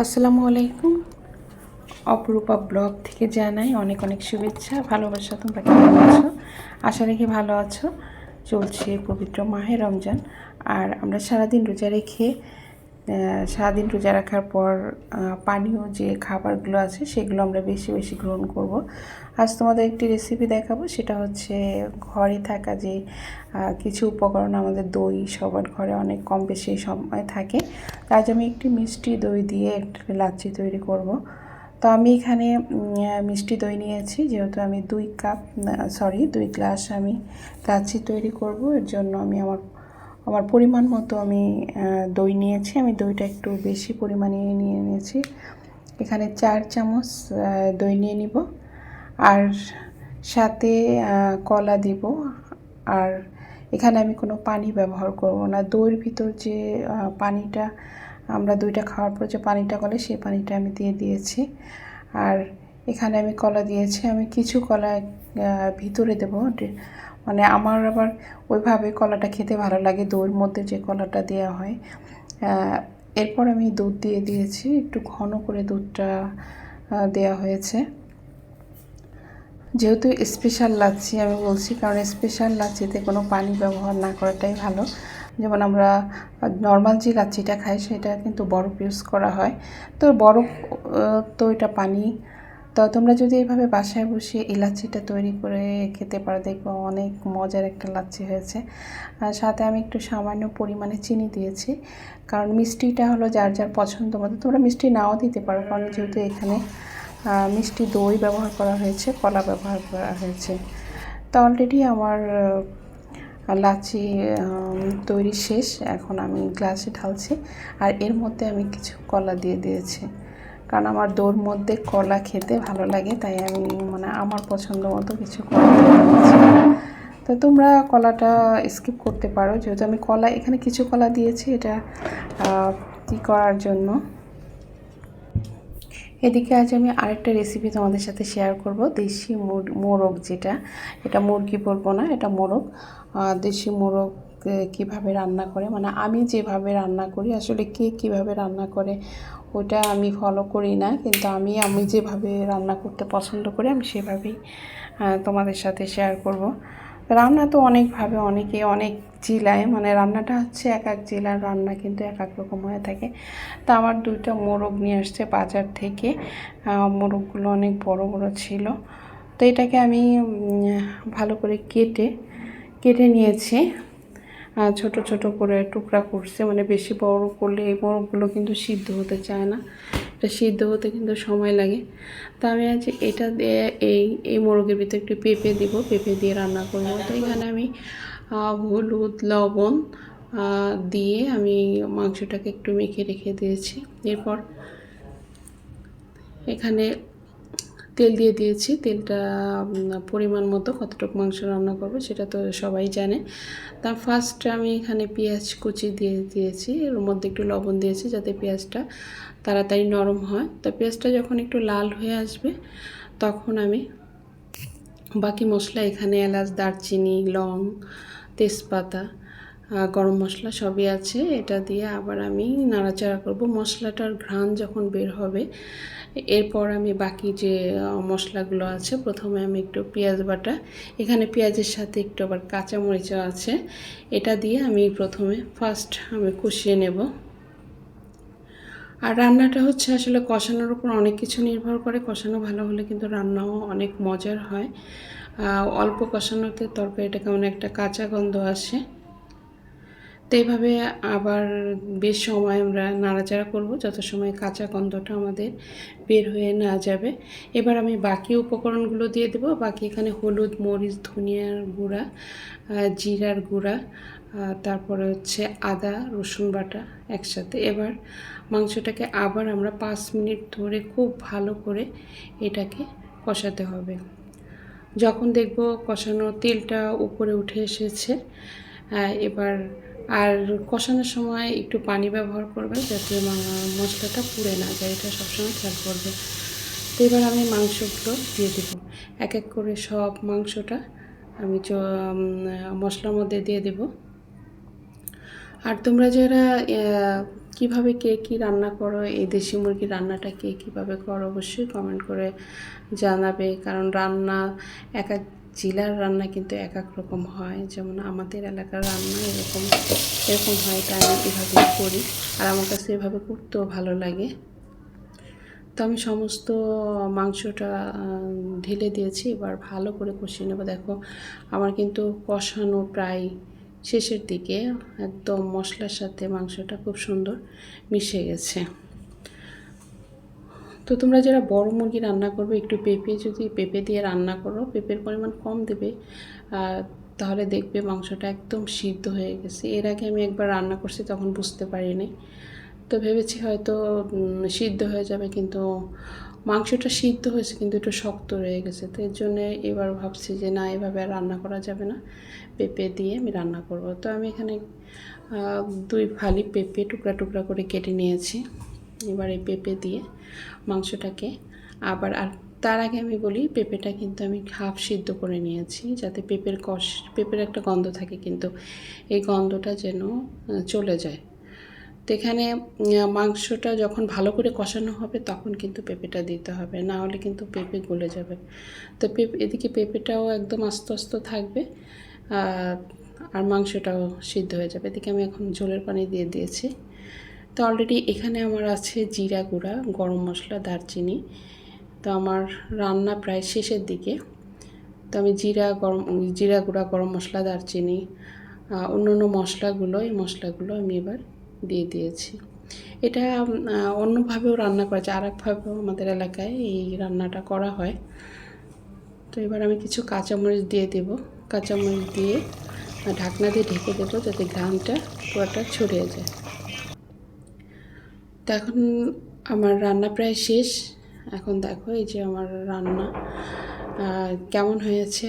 আসসালামু আলাইকুম। অপরূপা ব্লগ থেকে জানাই অনেক অনেক শুভেচ্ছা, ভালোবাসা। তোমরা কেমন আছো? আশা রেখে ভালো আছো। চলছে পবিত্র মাহে রমজান, আর আমরা সারাদিন রোজা রেখে সারাদিন রোজা রাখার পর পানীয় যে খাবারগুলো আছে সেগুলো আমরা বেশি বেশি গ্রহণ করব। আজ তোমাদের একটি রেসিপি দেখাবো, সেটা হচ্ছে ঘরে থাকা যে কিছু উপকরণ। আমাদের দই সবার ঘরে অনেক কম বেশি সময় থাকে। আজ আমি একটি মিষ্টি দই দিয়ে একটা লাচ্ছি তৈরি করব। তো আমি এখানে মিষ্টি দই নিয়েছি, যেহেতু আমি 2 গ্লাস আমি লাচ্ছি তৈরি করব। এর জন্য আমি আমার পরিমাণ মতো আমি দই নিয়েছি। আমি দইটা একটু বেশি পরিমাণে নিয়ে নিয়েছি। এখানে 4 চামচ দই নিয়ে নিব, আর সাথে কলা দিব। আর এখানে আমি কোনো পানি ব্যবহার করব না। দইয়ের ভিতর যে পানিটা, আমরা দইটা খাওয়ার পর যে পানিটা গলে, সেই পানিটা আমি দিয়ে দিয়েছি। আর এখানে আমি কলা দিয়েছি। আমি কিছু কলা ভিতরে দেবো, মানে আমার আবার ওইভাবে কলাটা খেতে ভালো লাগে, দইয়ের মধ্যে যে কলাটা দেওয়া হয়। এরপর আমি দুধ দিয়ে দিয়েছি, একটু ঘন করে দুধটা দেওয়া হয়েছে। যেহেতু স্পেশাল লাচ্ছি আমি বলছি, কারণ স্পেশাল লাচ্ছিতে কোনো পানি ব্যবহার না করাটাই ভালো। যেমন আমরা নর্মাল যে লাচ্ছিটা খাই সেটা কিন্তু বরফ ইউজ করা হয়, তো বরফ তো এটা পানি। তো তোমরা যদি এইভাবে বাসায় বসে এই লাচ্ছিটা তৈরি করে খেতে পারো, দেখবো অনেক মজার একটা লাচ্ছি হয়েছে। আর সাথে আমি একটু সামান্য পরিমাণে চিনি দিয়েছি, কারণ মিষ্টিটা হলো যার যার পছন্দ মতো। তোমরা মিষ্টি নাও দিতে পারো, কারণ যেহেতু এখানে মিষ্টি দই ব্যবহার করা হয়েছে, কলা ব্যবহার করা হয়েছে। তো অলরেডি আমার লাচ্ছি তৈরি শেষ। এখন আমি গ্লাসে ঢালছি, আর এর মধ্যে আমি কিছু কলা দিয়ে দিয়েছি, কারণ আমার দইয়ের মধ্যে কলা খেতে ভালো লাগে, তাই আমি মানে আমার পছন্দ মতো কিছু কলা দিয়েছি। তো তোমরা কলাটা স্কিপ করতে পারো, যেহেতু আমি কলা এখানে কিছু কলা দিয়েছি, এটা কী করার জন্য। এদিকে আজ আমি আরেকটা রেসিপি তোমাদের সাথে শেয়ার করব। দেশি মোরগ, যেটা, এটা মুরগি বলবো না, এটা মোরগ। দেশি মোরগ কীভাবে রান্না করে, মানে আমি যেভাবে রান্না করি, আসলে কে কীভাবে রান্না করে ওটা আমি ফলো করি না, কিন্তু আমি যেভাবে রান্না করতে পছন্দ করি আমি সেভাবেই তোমাদের সাথে শেয়ার করব। রান্না তো অনেকভাবে অনেকে অনেক জেলায়, মানে রান্নাটা হচ্ছে এক এক জেলার রান্না কিন্তু এক এক রকম হয়ে থাকে। তা আমার 2টা মোরগ নিয়ে আসছে বাজার থেকে। মোরগগুলো অনেক বড় বড় ছিল। তো এটাকে আমি ভালো করে কেটে নিয়েছি। ছোট ছোট করে টুকরা করছে, মানে বেশি বড় করলে এই মোরগগুলো কিন্তু সিদ্ধ হতে চায় না, এটা সিদ্ধ হতে কিন্তু সময় লাগে। তো আমি আজ এটা দিয়ে এই মোরগের ভিতরে একটু পেঁপে দিব, পেঁপে দিয়ে রান্না করবো। তো এখানে আমি হলুদ লবণ দিয়ে আমি মাংসটাকে একটু মেখে রেখে দিয়েছি। এরপর এখানে তেল দিয়ে দিয়েছি। তেলটা পরিমাণ মতো, কতটুকু মাংস রান্না করবো সেটা তো সবাই জানে। তা ফার্স্ট আমি এখানে পেঁয়াজ কুচি দিয়ে দিয়েছি, এর মধ্যে একটু লবণ দিয়েছি যাতে পেঁয়াজটা তাড়াতাড়ি নরম হয়। তো পেঁয়াজটা যখন একটু লাল হয়ে আসবে, তখন আমি বাকি মশলা, এখানে এলাচ, দারচিনি, লং, তেজপাতা, গরম মশলা সবই আছে, এটা দিয়ে আবার আমি নাড়াচাড়া করব। মশলাটার ঘ্রাণ যখন বের হবে, এরপর আমি বাকি যে মশলাগুলো আছে, প্রথমে আমি একটু পেঁয়াজ বাটা, এখানে পেঁয়াজের সাথে একটু আবার কাঁচামরিচও আছে, এটা দিয়ে আমি প্রথমে আমি কষিয়ে নেব। আর রান্নাটা হচ্ছে আসলে কষানোর উপর অনেক কিছু নির্ভর করে। কষানো ভালো হলে কিন্তু রান্নাও অনেক মজার হয়। অল্প কষানোতে তরকারিটা কেমন একটা কাঁচা গন্ধ আসে। তো এইভাবে আবার বেশ সময় আমরা নাড়াচাড়া করব, যত সময় কাঁচা গন্ধটা আমাদের বের হয়ে না যাবে। এবার আমি বাকি উপকরণগুলো দিয়ে দেবো। বাকি এখানে হলুদ, মরিচ, ধনিয়ার গুঁড়া, জিরার গুঁড়া, তারপরে হচ্ছে আদা রসুন বাটা একসাথে। এবার মাংসটাকে আবার আমরা 5 মিনিট ধরে খুব ভালো করে এটাকে কষাতে হবে। যখন দেখব কষানো তেলটা উপরে উঠে এসেছে, এবার আর কষানোর সময় একটু পানি ব্যবহার করবে, যাতে মশলাটা পুড়ে না যায়, এটা সবসময় খেয়াল করবে। তো এবার আমি মাংসগুলো দিয়ে দেব এক এক করে। সব মাংসটা আমি মশলার মধ্যে দিয়ে দেব। আর তোমরা যারা কিভাবে কে কী রান্না করো, এই দেশি মুরগির রান্নাটা কে কীভাবে করো অবশ্যই কমেন্ট করে জানাবে। কারণ রান্না এক এক জেলার রান্না কিন্তু এক এক রকম হয়। যেমন আমাদের এলাকার রান্না এরকম হয়, তাই আমি এভাবেই করি, আর আমার কাছে এভাবে করতেও ভালো লাগে। তো আমি সমস্ত মাংসটা ঢেলে দিয়েছি, এবার ভালো করে কষিয়ে নেব। দেখো আমার কিন্তু কষানো প্রায় শেষের দিকে, একদম মশলার সাথে মাংসটা খুব সুন্দর মিশে গেছে। তো তোমরা যারা বড় মুরগি রান্না করবে, একটু যদি পেঁপে দিয়ে রান্না করো, পেঁপের পরিমাণ কম দেবে, তাহলে দেখবে মাংসটা একদম সিদ্ধ হয়ে গেছে। এর আগে আমি একবার রান্না করছি, তখন বুঝতে পারিনি, তো ভেবেছি হয়তো সিদ্ধ হয়ে যাবে, কিন্তু মাংসটা সিদ্ধ হয়েছে কিন্তু একটু শক্ত রয়ে গেছে। তো এর জন্য এবার ভাবছি যে না, এভাবে আর রান্না করা যাবে না, পেঁপে দিয়ে আমি রান্না করব। তো আমি এখানে 2 ফালি পেঁপে টুকরা টুকরা করে কেটে নিয়েছি। এবার এই পেঁপে দিয়ে মাংসটাকে আর তার আগে আমি বলি, পেঁপেটা কিন্তু আমি হাফ সিদ্ধ করে নিয়েছি, যাতে পেঁপের একটা গন্ধ থাকে, কিন্তু এই গন্ধটা যেন চলে যায়। তো এখানে মাংসটা যখন ভালো করে কষানো হবে তখন কিন্তু পেঁপেটা দিতে হবে, না হলে কিন্তু পেঁপে গলে যাবে। তো এদিকে পেঁপেটাও একদম আস্তে আস্তে থাকবে, আর মাংসটাও সিদ্ধ হয়ে যাবে। এদিকে আমি এখন ঝোলের পানি দিয়ে দিয়েছি। তো অলরেডি এখানে আমার আছে জিরা গুঁড়া, গরম মশলা, দারচিনি। তো আমার রান্না প্রায় শেষের দিকে, তো আমি জিরা গুঁড়া, গরম মশলা, দারচিনি, অন্য এই মশলাগুলো আমি এবার দিয়ে দিয়েছি। এটা অন্যভাবেও রান্না করা যায়, আরেকভাবেও আমাদের এলাকায় এই রান্নাটা করা হয়। তো এবার আমি কিছু কাঁচামরিচ দিয়ে দেব, কাঁচামরিচ দিয়ে ঢাকনা দিয়ে ঢেকে দেবো, যাতে ঘ্রাণটা পুরোটা ছড়িয়ে যায়। তো এখন আমার রান্না প্রায় শেষ। এখন দেখো এই যে আমার রান্না কেমন হয়েছে।